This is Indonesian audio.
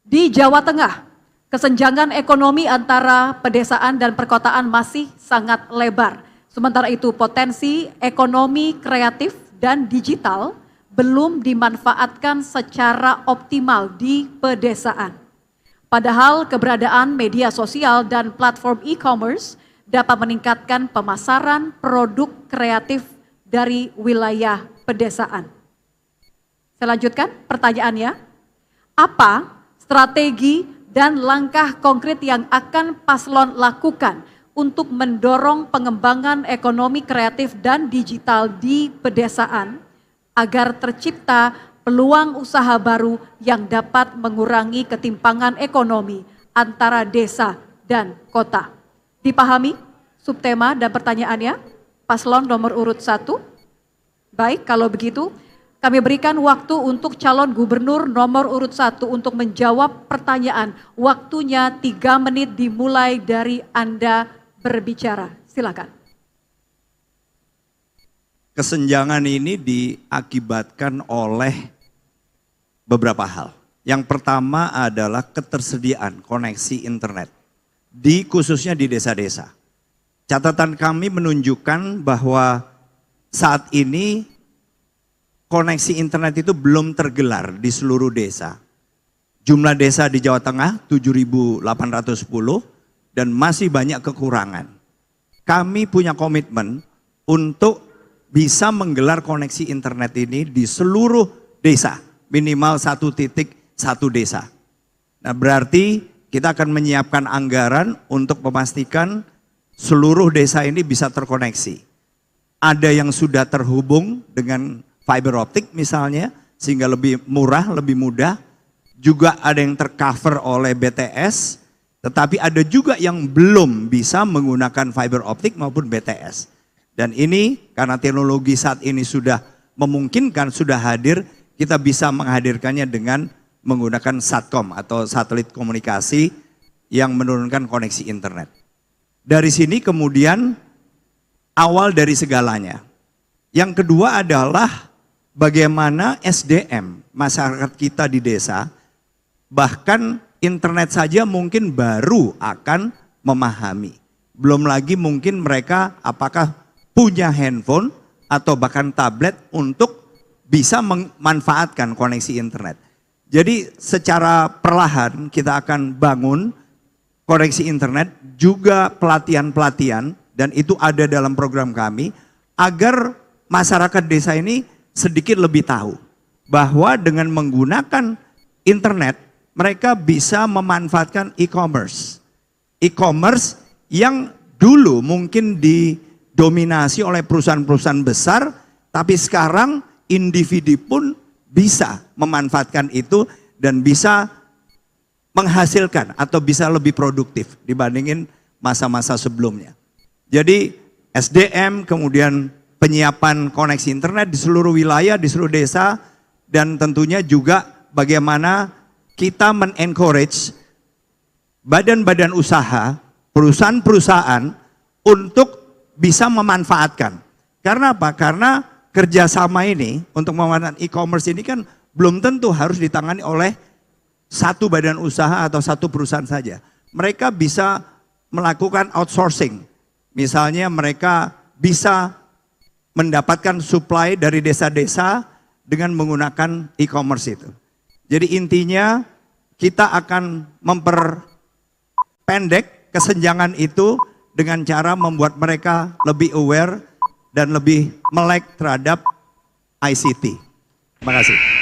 Di Jawa Tengah, kesenjangan ekonomi antara pedesaan dan perkotaan masih sangat lebar. Sementara itu potensi ekonomi kreatif dan digital belum dimanfaatkan secara optimal di pedesaan. Padahal keberadaan media sosial dan platform e-commerce dapat meningkatkan pemasaran produk kreatif dari wilayah pedesaan. Saya lanjutkan pertanyaannya, apa strategi dan langkah konkret yang akan paslon lakukan untuk mendorong pengembangan ekonomi kreatif dan digital di pedesaan agar tercipta peluang usaha baru yang dapat mengurangi ketimpangan ekonomi antara desa dan kota. Dipahami subtema dan pertanyaannya? Paslon nomor urut 1. Baik, kalau begitu kami berikan waktu untuk calon gubernur nomor urut 1 untuk menjawab pertanyaan. Waktunya 3 menit dimulai dari Anda berbicara. Silakan. Kesenjangan ini diakibatkan oleh beberapa hal. Yang pertama adalah ketersediaan koneksi internet, khususnya di desa-desa. Catatan kami menunjukkan bahwa saat ini koneksi internet itu belum tergelar di seluruh desa. Jumlah desa di Jawa Tengah 7.810 dan masih banyak kekurangan. Kami punya komitmen untuk bisa menggelar koneksi internet ini di seluruh desa, minimal 1 titik 1 desa. Nah, berarti kita akan menyiapkan anggaran untuk memastikan seluruh desa ini bisa terkoneksi. Ada yang sudah terhubung dengan fiber optik misalnya, sehingga lebih murah, lebih mudah. Juga ada yang tercover oleh BTS, tetapi ada juga yang belum bisa menggunakan fiber optik maupun BTS. Dan ini karena teknologi saat ini sudah memungkinkan, sudah hadir, kita bisa menghadirkannya dengan menggunakan Satcom atau satelit komunikasi yang menurunkan koneksi internet. Dari sini kemudian awal dari segalanya. Yang kedua adalah bagaimana SDM masyarakat kita di desa, bahkan internet saja mungkin baru akan memahami. Belum lagi mungkin mereka apakah punya handphone atau bahkan tablet untuk bisa memanfaatkan koneksi internet. Jadi secara perlahan kita akan bangun koneksi internet, juga pelatihan-pelatihan, dan itu ada dalam program kami, agar masyarakat desa ini sedikit lebih tahu bahwa dengan menggunakan internet mereka bisa memanfaatkan e-commerce. E-commerce yang dulu mungkin didominasi oleh perusahaan-perusahaan besar, tapi sekarang individu pun bisa memanfaatkan itu dan bisa menghasilkan atau bisa lebih produktif dibandingin masa-masa sebelumnya. Jadi SDM, kemudian penyiapan koneksi internet di seluruh wilayah, di seluruh desa, dan tentunya juga bagaimana kita men-encourage badan-badan usaha, perusahaan-perusahaan untuk bisa memanfaatkan. Karena apa? Karena kerjasama ini untuk memanfaatkan e-commerce ini kan belum tentu harus ditangani oleh satu badan usaha atau satu perusahaan saja. Mereka bisa melakukan outsourcing. Misalnya mereka bisa mendapatkan supply dari desa-desa dengan menggunakan e-commerce itu. Jadi intinya kita akan memperpendek kesenjangan itu dengan cara membuat mereka lebih aware dan lebih melek terhadap ICT. Terima kasih.